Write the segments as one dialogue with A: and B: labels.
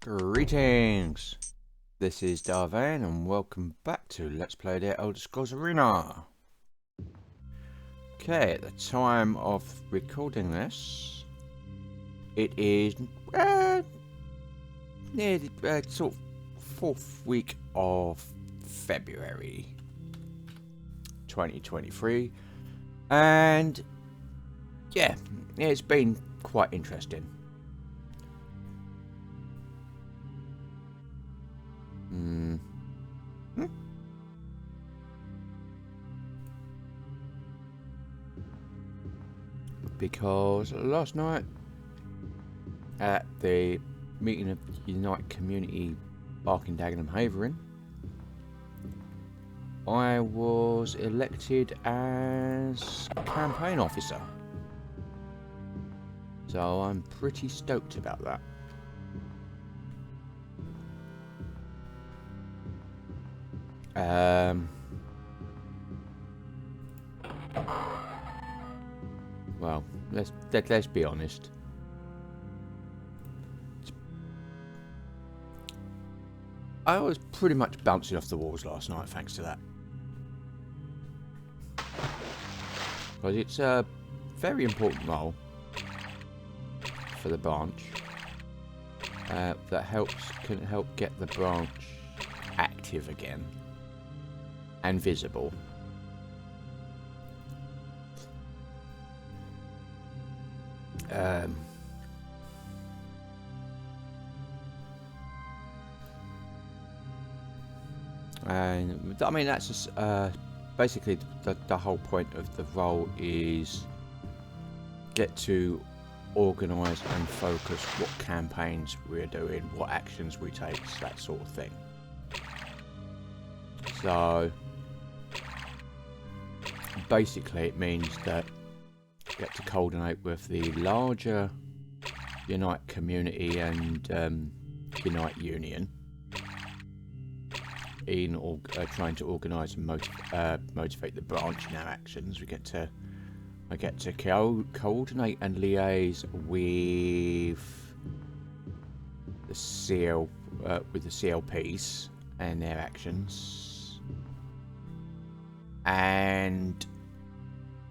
A: Greetings! This is Vane and welcome back to Let's Play the Elder Scrolls Arena. Okay, at the time of recording this, it is near the sort of 4th week of February 2023, and yeah, it's been quite interesting. Because last night at the meeting of Unite Community Barking Dagenham Havering, I was elected as campaign officer. So I'm pretty stoked about that. Well, let's be honest. I was pretty much bouncing off the walls last night thanks to that. Because it's a very important role for the branch that can help get the branch active again and visible. And I mean that's just, basically the whole point of the role is get to organise and focus what campaigns we're doing, what actions we take, that sort of thing. So basically it means that get to coordinate with the larger Unite community and Unite Union in trying to organise and motivate the branch in our actions. I get to coordinate and liaise with the CLPs and their actions, and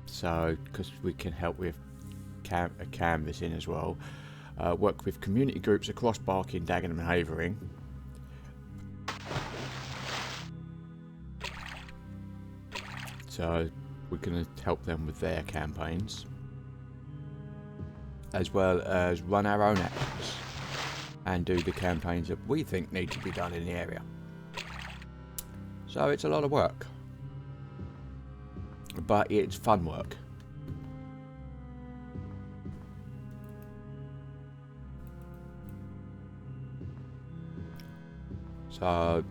A: so because we can help with canvassing as well, work with community groups across Barking, Dagenham and Havering. So we're going to help them with their campaigns, as well as run our own actions and do the campaigns that we think need to be done in the area. So it's a lot of work, but it's fun work. So,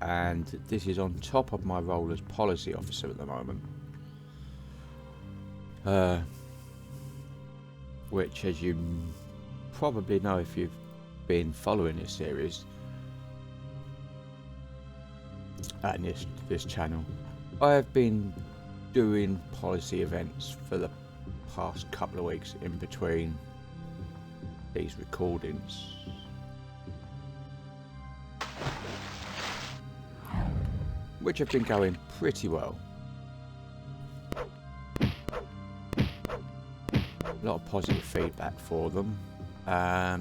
A: and this is on top of my role as policy officer at the moment, which, as you probably know if you've been following this series and this channel, I have been doing policy events for the past couple of weeks in between these recordings. Which have been going pretty well. A lot of positive feedback for them. But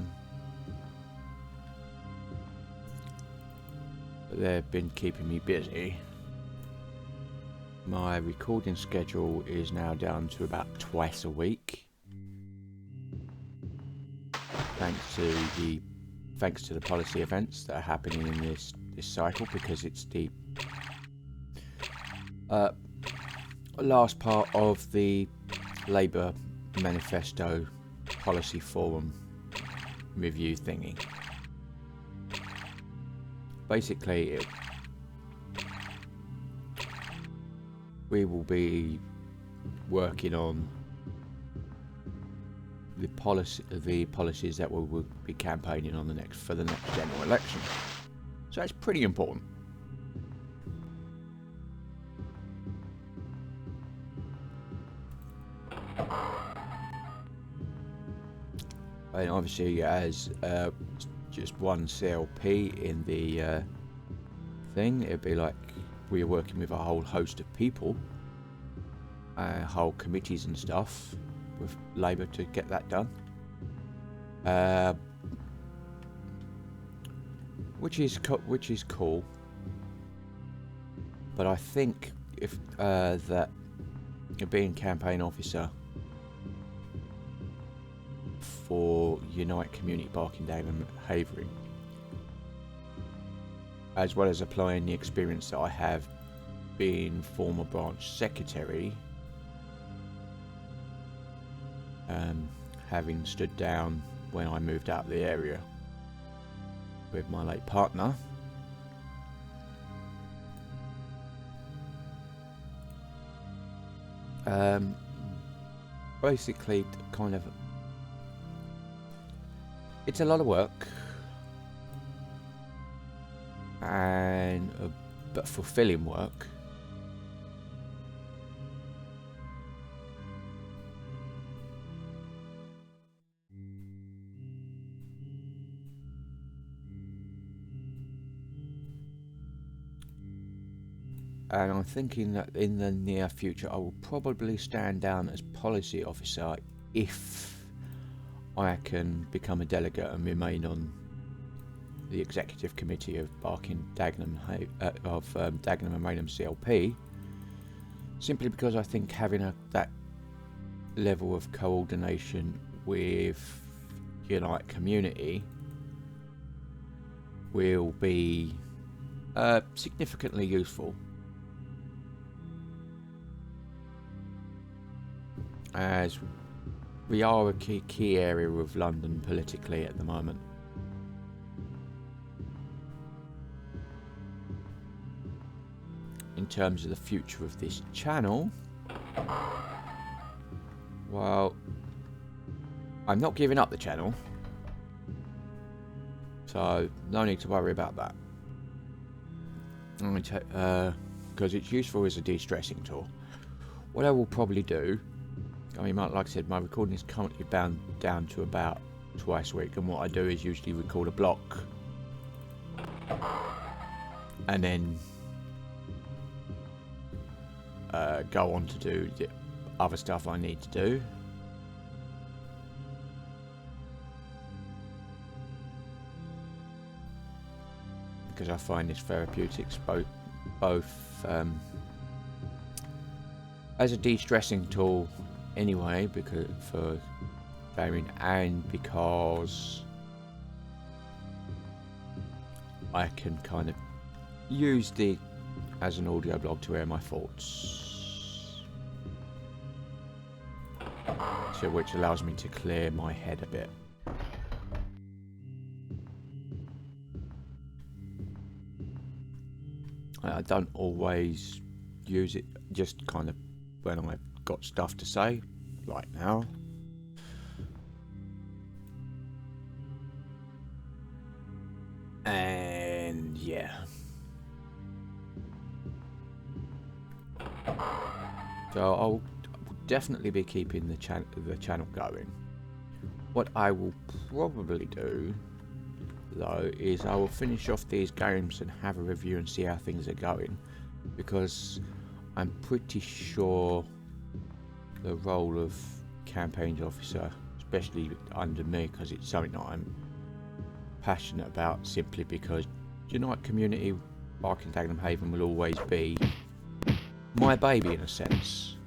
A: they've been keeping me busy. My recording schedule is now down to about twice a week. Thanks to the policy events that are happening in this cycle, because it's the last part of the Labour Manifesto Policy Forum review thingy. Basically, we will be working on the policies that we will be campaigning on for the next general election. So it's pretty important. And obviously, as just one CLP in the thing. It'd be like we're working with a whole host of people, whole committees and stuff with Labour to get that done. Which is cool. But I think if that being campaign officer for Unite Community Barking-Dagenham and Havering, as well as applying the experience that I have being former branch secretary, having stood down when I moved out of the area with my late partner, basically kind of it's a lot of work and but fulfilling work. And I'm thinking that in the near future I will probably stand down as policy officer if I can become a delegate and remain on the executive committee of Dagenham and Rainham CLP, simply because I think having that level of coordination with Unite Community will be significantly useful, as we are a key area of London politically at the moment. In terms of the future of this channel, well, I'm not giving up the channel, so no need to worry about that. Because it's useful as a de-stressing tool. What I will probably do, I mean, like I said, my recording is currently bound down to about twice a week, and what I do is usually record a block and then go on to do the other stuff I need to do. Because I find this therapeutics both as a de-stressing tool anyway, because for gaming, and because I can kind of use the as an audio blog to air my thoughts, so which allows me to clear my head a bit. I don't always use it, just kind of when I've got stuff to say, like now. And yeah. So I'll definitely be keeping the channel going. What I will probably do, though, is I will finish off these games and have a review and see how things are going, because I'm pretty sure the role of campaigns officer, especially under me, because it's something that I'm passionate about, simply because Unite Community Barking-Dagenham Haven will always be my baby in a sense.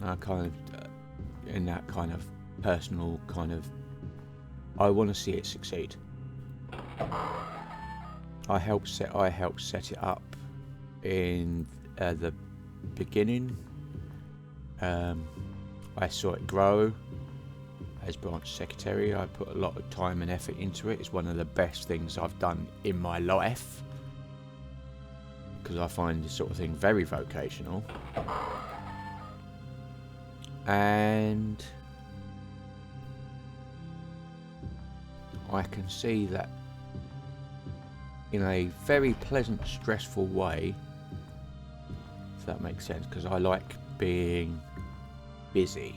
A: I kind of in that kind of personal kind of, I want to see it succeed. I helped set it up in the beginning. I saw it grow as branch secretary. I put a lot of time and effort into it. It's one of the best things I've done in my life, because I find this sort of thing very vocational. And I can see that in a very pleasant, stressful way, if that makes sense, because I like being busy.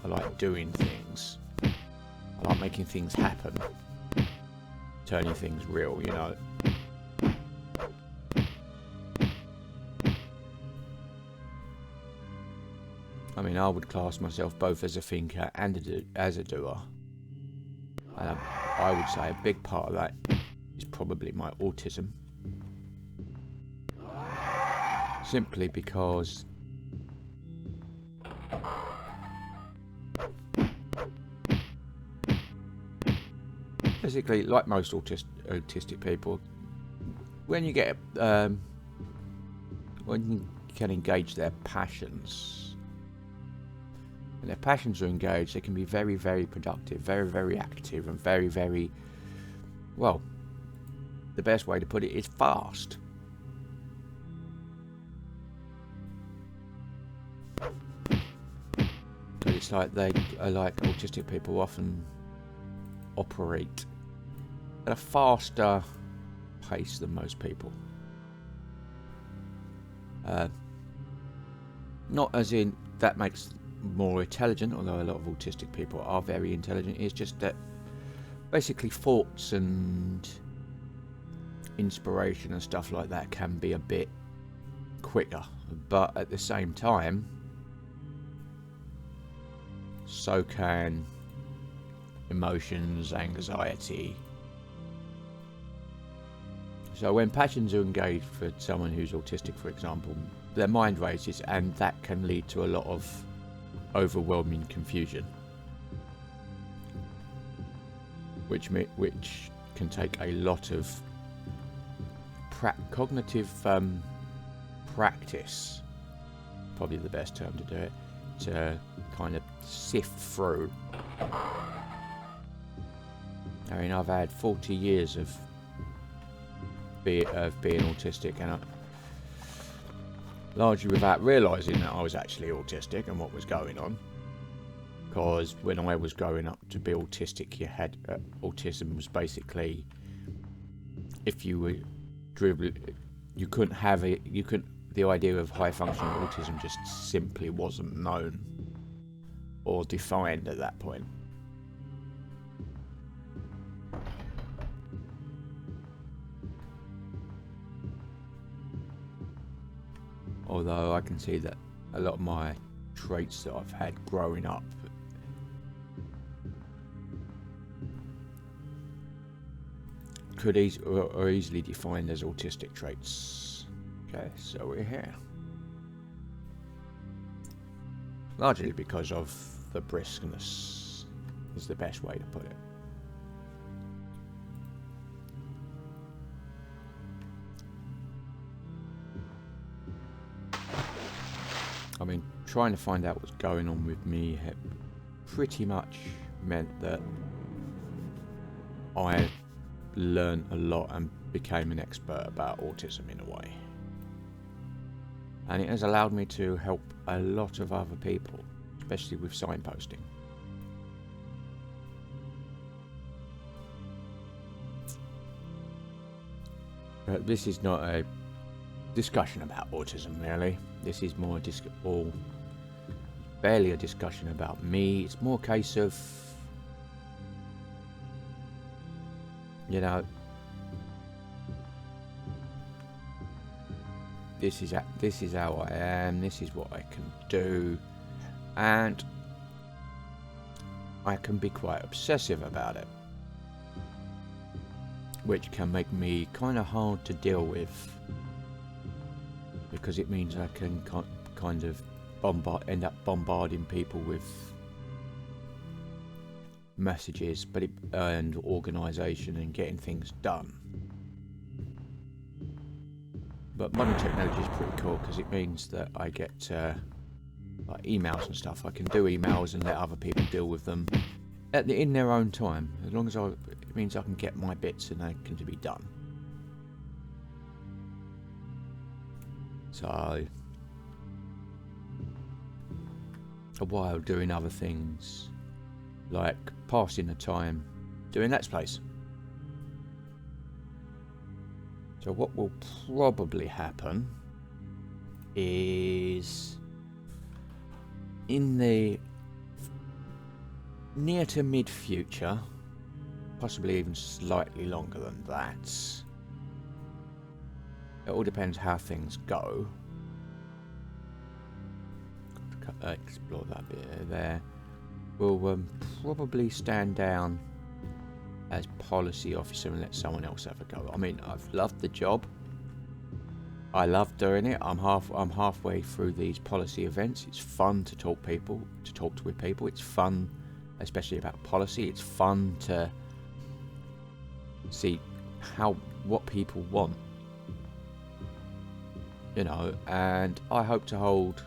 A: I like doing things. I like making things happen, turning things real, you know. I mean, I would class myself both as a thinker and as a doer. And I would say a big part of that is probably my autism. Simply because basically, like most autistic people, when you get when you can engage their passions, when their passions are engaged, they can be very, very productive, very, very active, and very, very, well, the best way to put it is fast. But it's like autistic people often operate at a faster pace than most people. Not as in that makes more intelligent, although a lot of autistic people are very intelligent. It's just that basically thoughts and inspiration and stuff like that can be a bit quicker, but at the same time, so can emotions, anxiety. So when passions are engaged for someone who's autistic, for example, their mind races, and that can lead to a lot of overwhelming confusion, which can take a lot of cognitive practice, probably the best term to do it, to kind of sift through. I mean, I've had 40 years of being autistic, and largely without realising that I was actually autistic and what was going on. Because when I was growing up, to be autistic, you had autism was basically, if you were driven, you couldn't have it. You couldn't. The idea of high functioning autism just simply wasn't known or defined at that point. Although I can see that a lot of my traits that I've had growing up are easily defined as autistic traits. Okay, so we're here. Largely because of the briskness is the best way to put it. I mean, trying to find out what's going on with me pretty much meant that I learned a lot and became an expert about autism in a way. And it has allowed me to help a lot of other people, especially with signposting. But this is not a discussion about autism, really. This is more barely a discussion about me. It's more a case of, you know, this is how I am, this is what I can do, and I can be quite obsessive about it, which can make me kind of hard to deal with, because it means I can kind of end up bombarding people with messages, and organisation and getting things done. But modern technology is pretty cool because it means that I get like emails and stuff. I can do emails and let other people deal with them in their own time, as long as it means I can get my bits and they can be done. So, while doing other things, like passing the time, doing Let's Plays. So what will probably happen is, in the near to mid-future, possibly even slightly longer than that. It all depends how things go. Explore that bit there. We'll probably stand down as policy officer and let someone else have a go. I mean, I've loved the job. I love doing it. I'm halfway through these policy events. It's fun to talk with people. It's fun, especially about policy. It's fun to see what people want. You know, and I hope to hold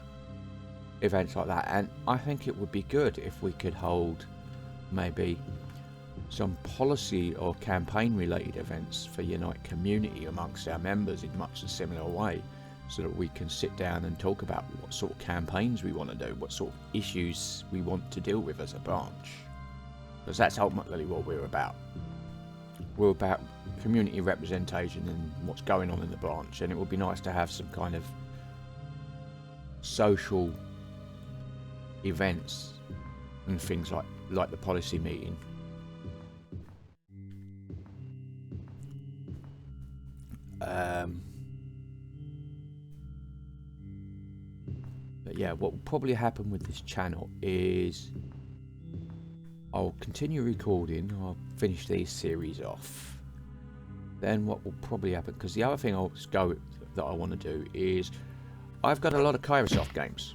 A: events like that, and I think it would be good if we could hold maybe some policy or campaign related events for Unite Community amongst our members in much a similar way, so that we can sit down and talk about what sort of campaigns we want to do, what sort of issues we want to deal with as a branch, because that's ultimately what we're about. We're about community representation and what's going on in the branch, and it would be nice to have some kind of social events and things like the policy meeting. But yeah, what will probably happen with this channel is I'll continue recording. I'll finish these series off. Then what will probably happen, because the other thing that I want to do is I've got a lot of Kairosoft games.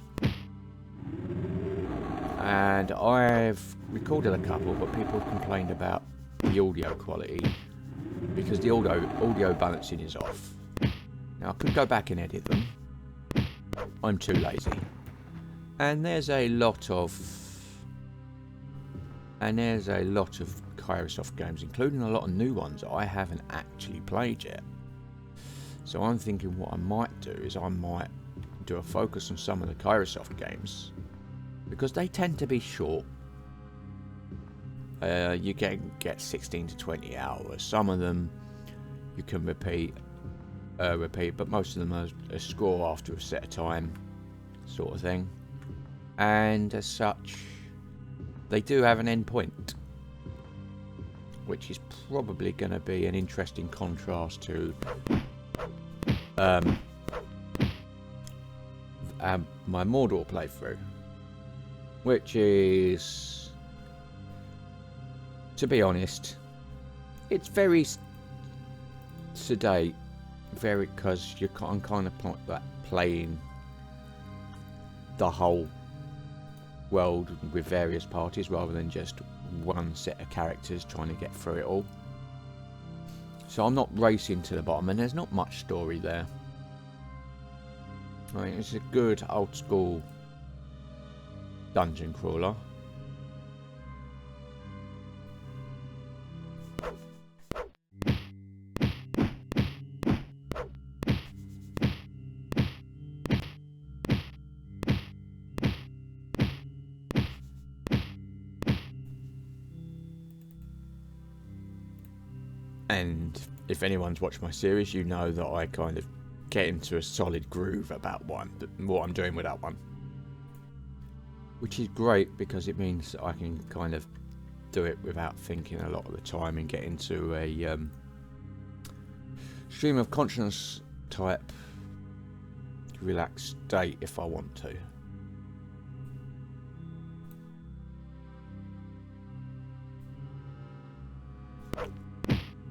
A: And I've recorded a couple, but people have complained about the audio quality because the audio balancing is off. Now I could go back and edit them. I'm too lazy. And there's a lot of Kairosoft games, including a lot of new ones I haven't actually played yet. So I'm thinking what I might do is I might do a focus on some of the Kairosoft games, because they tend to be short. You get 16 to 20 hours. Some of them you can repeat, but most of them are a score after a set of time, sort of thing. And as such, they do have an end point, which is probably going to be an interesting contrast to my Mordor playthrough, which is, to be honest, it's very sedate, because I'm kind of playing the whole world with various parties rather than just one set of characters trying to get through it all. So I'm not racing to the bottom, and there's not much story there. I mean, it's a good old school dungeon crawler. And if anyone's watched my series, you know that I kind of get into a solid groove about what I'm doing with that one. Which is great, because it means I can kind of do it without thinking a lot of the time and get into a stream of consciousness type relaxed state if I want to.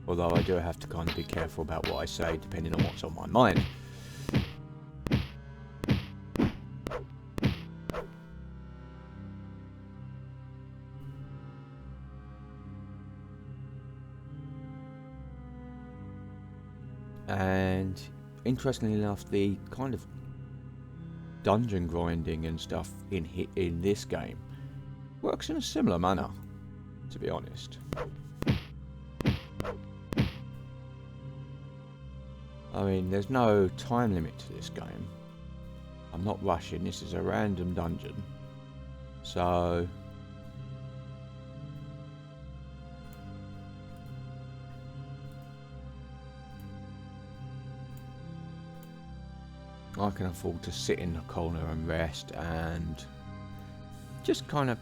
A: Although I do have to kind of be careful about what I say, depending on what's on my mind. And interestingly enough, the kind of dungeon grinding and stuff in this game works in a similar manner, to be honest. I mean, there's no time limit to this game. I'm not rushing. This is a random dungeon. So I can afford to sit in the corner and rest and just kind of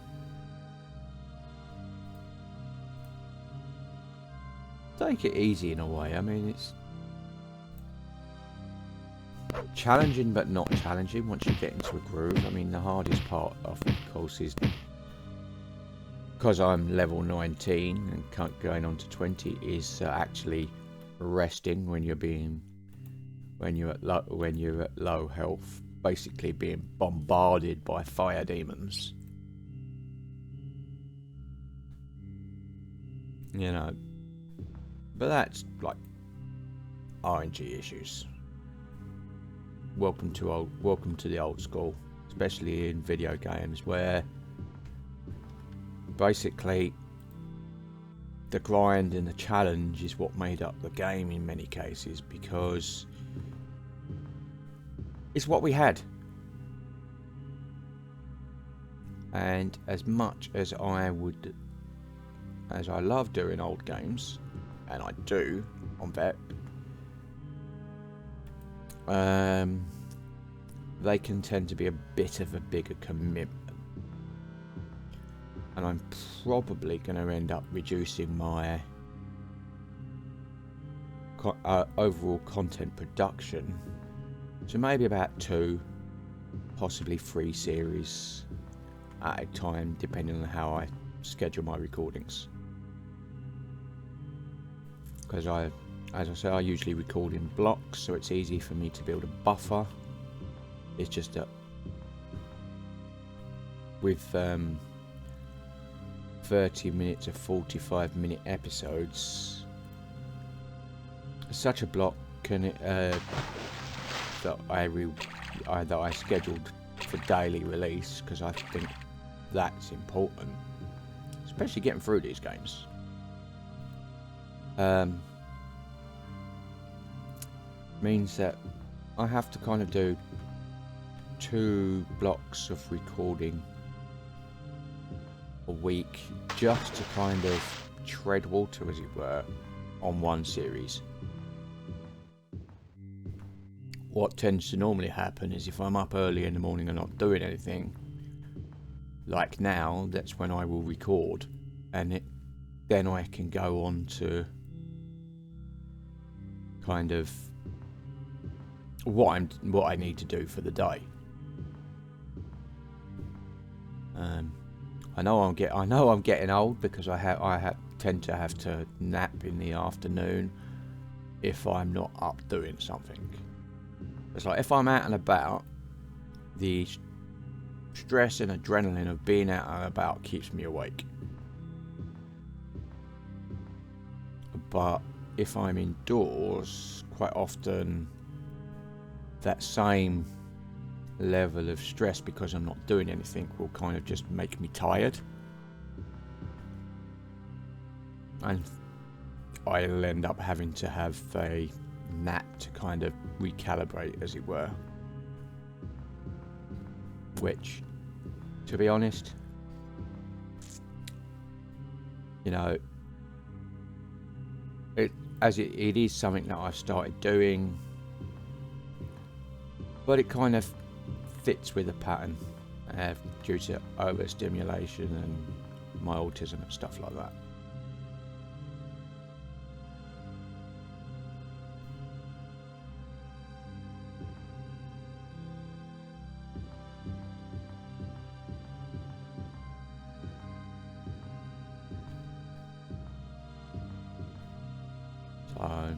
A: take it easy in a way. I mean, it's challenging but not challenging once you get into a groove. I mean, the hardest part, of course, is because I'm level 19 and going on to 20, is actually resting when you're at low health, basically being bombarded by fire demons. You know, but that's like RNG issues. Welcome to the old school, especially in video games, where basically the grind and the challenge is what made up the game in many cases, because it's what we had. And as much as I love doing old games, and I do on Vet, they can tend to be a bit of a bigger commitment, and I'm probably going to end up reducing my overall content production to maybe about 2, possibly 3 series at a time, depending on how I schedule my recordings. Because as I say, I usually record in blocks, so it's easy for me to build a buffer. It's just that with 30 minute to 45 minute episodes, such a block can that I scheduled for daily release, because I think that's important, especially getting through these games. Means that I have to kind of do 2 blocks of recording a week, just to kind of tread water, as it were, on one series. What tends to normally happen is, if I'm up early in the morning and not doing anything, like now, that's when I will record, and then I can go on to kind of what I need to do for the day. I know I'm getting old, because I tend to have to nap in the afternoon if I'm not up doing something. It's like, if I'm out and about, the stress and adrenaline of being out and about keeps me awake. But if I'm indoors, quite often that same level of stress, because I'm not doing anything, will kind of just make me tired, and I'll end up having to have a nap to kind of recalibrate, as it were. Which, to be honest, you know, it is something that I've started doing, but it kind of fits with a pattern due to overstimulation and my autism and stuff like that. So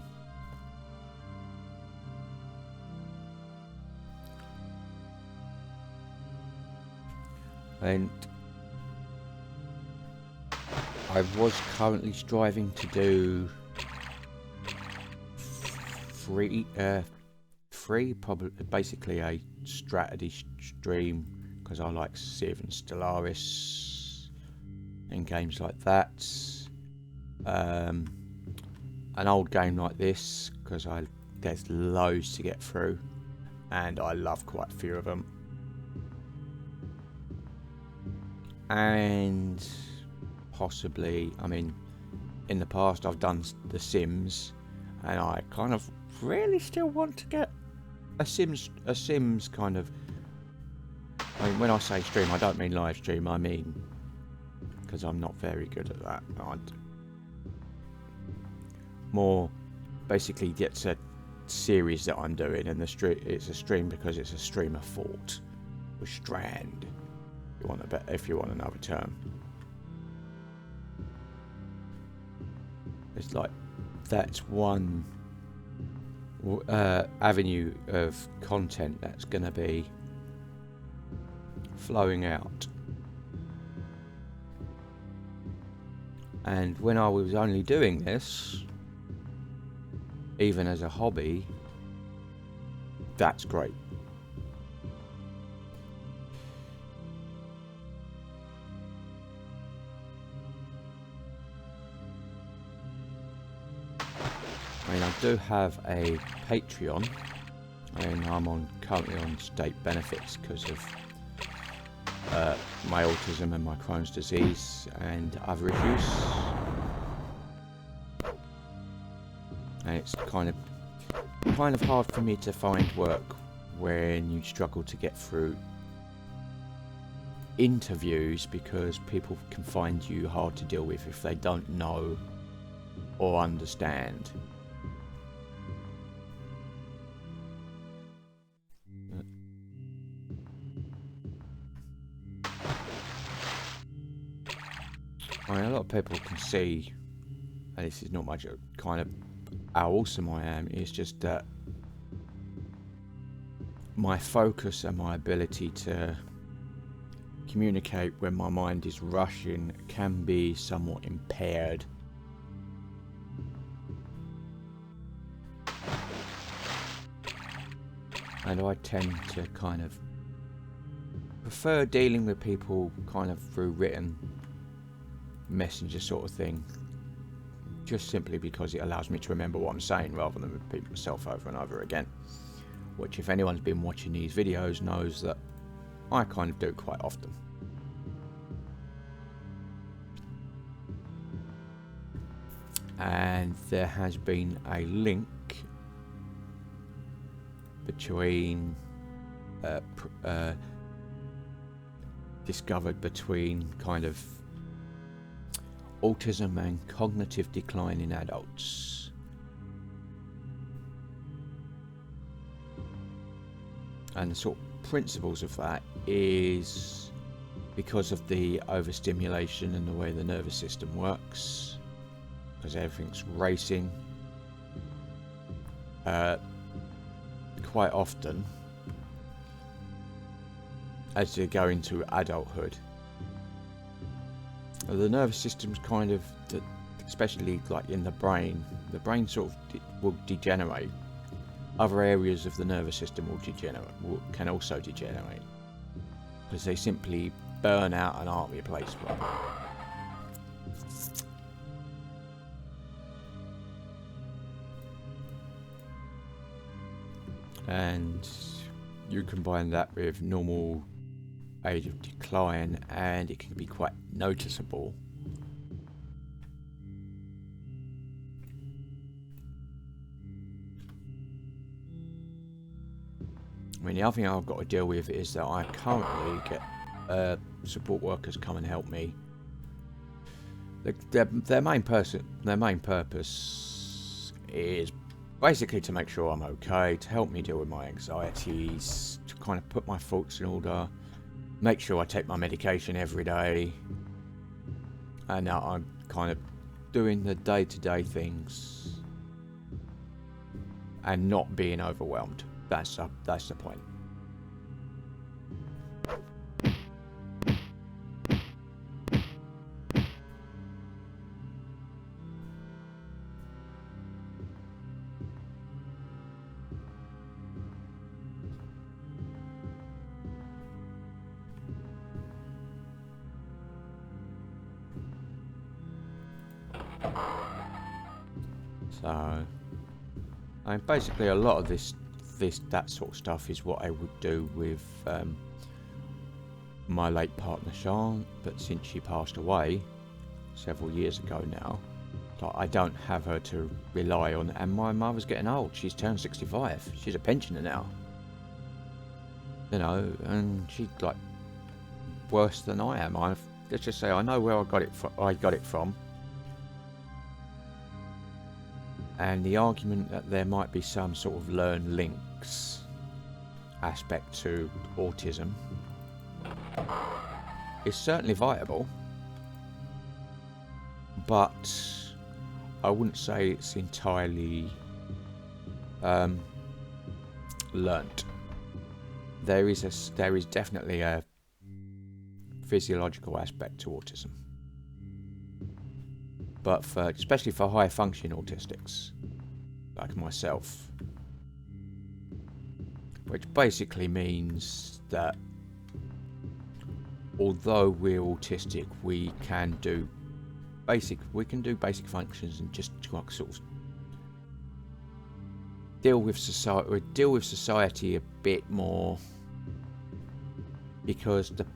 A: and I was currently striving to do free, probably basically a strategy stream, because I like Civ and Stellaris and games like that. An old game like this, because there's loads to get through, and I love quite a few of them. And possibly, I mean, in the past I've done The Sims, and I kind of really still want to get a Sims kind of, I mean, when I say stream, I don't mean live stream, I mean, because I'm not very good at that. more basically it's a series that I'm doing, and it's a stream because it's a stream of thought, or strand, if you want another term. It's like that's one avenue of content that's going to be flowing out. And when I was only doing this, even as a hobby, that's great. I mean, I do have a Patreon, and I'm currently on state benefits because of my autism and my Crohn's disease and other issues. And it's kind of hard for me to find work when you struggle to get through interviews because people can find you hard to deal with if they don't know or understand. I mean, a lot of people can see, and this is not much kind of how awesome I am, it's just that my focus and my ability to communicate when my mind is rushing can be somewhat impaired. And I tend to kind of prefer dealing with people kind of through written messenger sort of thing, just simply because it allows me to remember what I'm saying rather than repeat myself over and over again, which if anyone's been watching these videos knows that I kind of do quite often. And there has been a link between discovered between kind of autism and cognitive decline in adults. And the sort of principles of that is because of the overstimulation and the way the nervous system works, because everything's racing. Quite often, as you go into adulthood, the nervous system's kind of, especially like in the brain sort of will degenerate. Other areas of the nervous system can also degenerate because they simply burn out and aren't replaceable. And you combine that with normal age of decline and it can be quite noticeable. I mean, the other thing I've got to deal with is that I currently get support workers come and help me. Their main purpose is basically to make sure I'm okay, to help me deal with my anxieties, to kind of put my thoughts in order, make sure I take my medication every day, and now I'm kind of doing the day-to-day things and not being overwhelmed. That's the point. So, I mean, basically a lot of that sort of stuff is what I would do with my late partner Sean, but since she passed away several years ago now, like, I don't have her to rely on, and my mother's getting old. She's turned 65. She's a pensioner now. You know, and she's like worse than I am. Let's just say I know where I got it from. And the argument that there might be some sort of learn links aspect to autism is certainly viable, but I wouldn't say it's entirely learnt. There is definitely a physiological aspect to autism, but especially for high functioning autistics like myself, which basically means that although we're autistic, we can do basic functions and just sort of deal with society a bit more, because the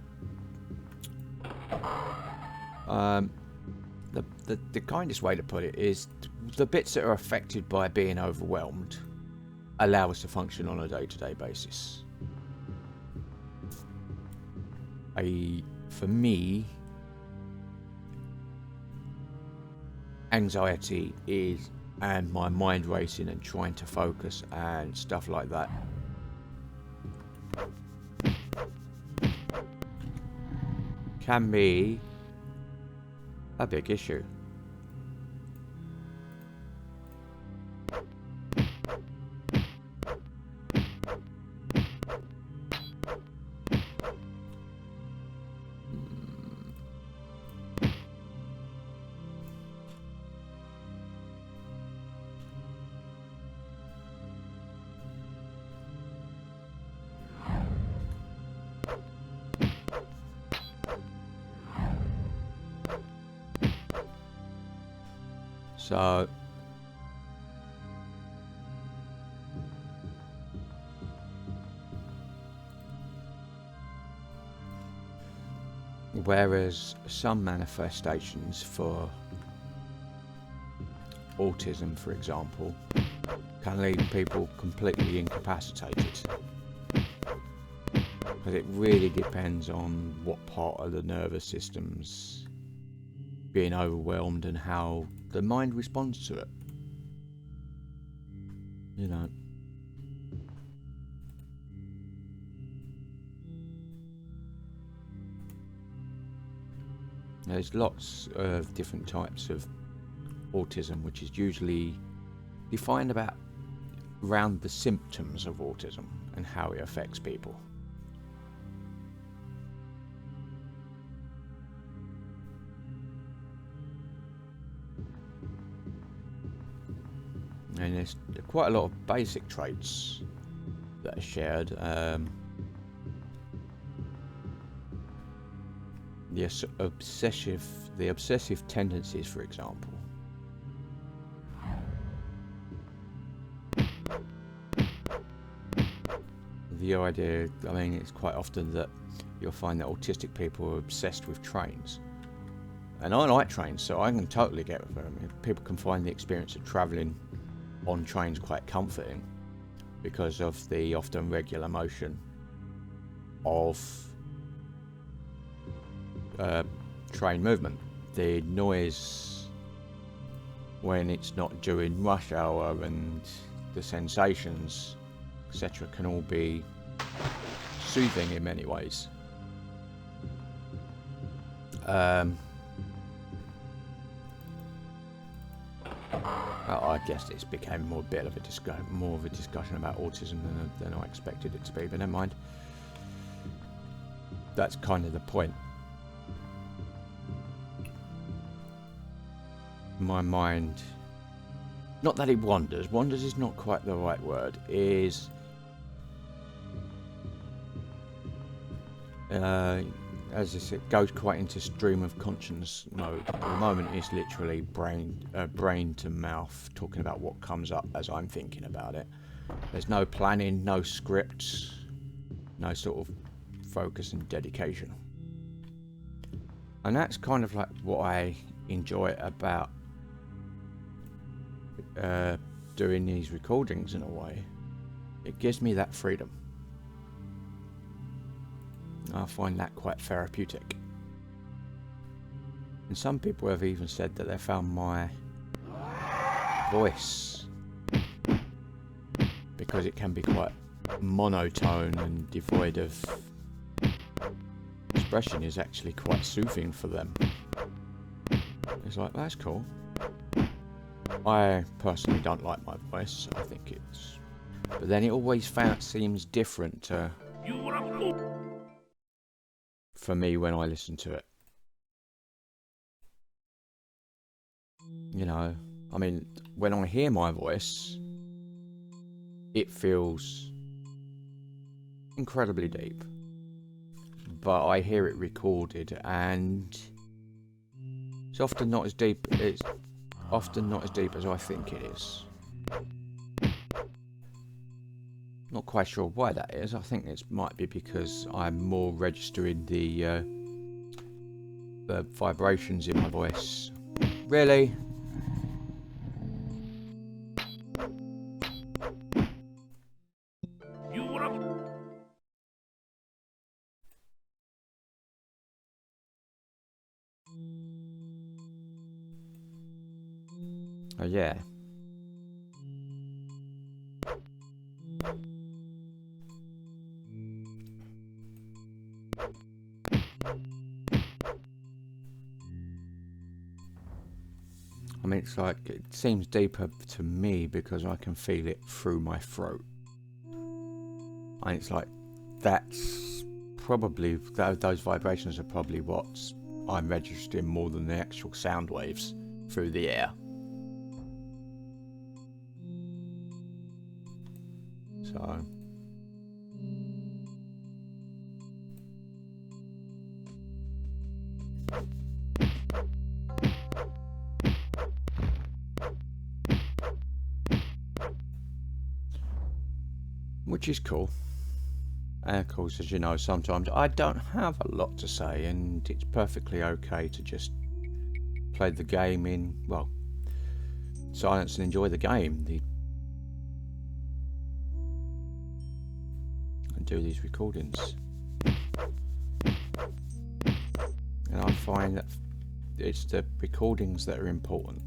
A: kindest way to put it is the bits that are affected by being overwhelmed allow us to function on a day-to-day basis. For me, anxiety and my mind racing and trying to focus and stuff like that can be a big issue. So whereas some manifestations for autism, for example, can leave people completely incapacitated, because it really depends on what part of the nervous system's being overwhelmed and how the mind responds to it. You know. There's lots of different types of autism, which is usually defined around the symptoms of autism and how it affects people. And there's quite a lot of basic traits that are shared. The obsessive tendencies, for example. The idea, I mean, it's quite often that you'll find that autistic people are obsessed with trains. And I like trains, so I can totally get with them. People can find the experience of travelling on trains quite comforting because of the often regular motion of train movement. The noise when it's not during rush hour and the sensations, etc., can all be soothing in many ways. I guess it's became more of a discussion about autism than I expected it to be, but never mind. That's kind of the point. My mind, not that it wanders is not quite the right word, is as I said, goes quite into stream of conscience mode. At the moment it's literally brain to mouth, talking about what comes up as I'm thinking about it. There's no planning, no script, no sort of focus and dedication. And that's kind of like what I enjoy about doing these recordings in a way. It gives me that freedom. I find that quite therapeutic. And some people have even said that they found my voice, because it can be quite monotone and devoid of expression, is actually quite soothing for them. It's like, that's cool. I personally don't like my voice. I think it's... But then it always seems different for me when I listen to it. You know, I mean, when I hear my voice, it feels incredibly deep. But I hear it recorded and it's often not as deep. It's often not as deep as I think it is. Not quite sure why that is. I think it might be because I'm more registering the vibrations in my voice. Really? Oh yeah. I mean, it's like, it seems deeper to me because I can feel it through my throat. And it's like, that's probably, those vibrations are probably what I'm registering more than the actual sound waves through the air. So... which is cool. And of course, as you know, sometimes I don't have a lot to say, and it's perfectly okay to just play the game in, well, silence and enjoy the game. And do these recordings. And I find that it's the recordings that are important.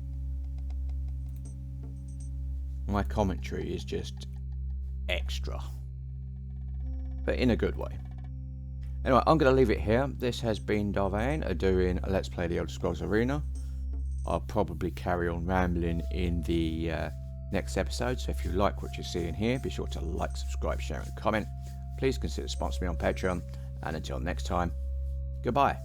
A: My commentary is just extra, but in a good way. Anyway, I'm going to leave it here. This has been Vane doing a Let's Play the Elder Scrolls Arena. I'll probably carry on rambling in the next episode, so if you like what you're seeing here, be sure to like, subscribe, share and comment. Please consider sponsoring me on Patreon, and until next time, goodbye.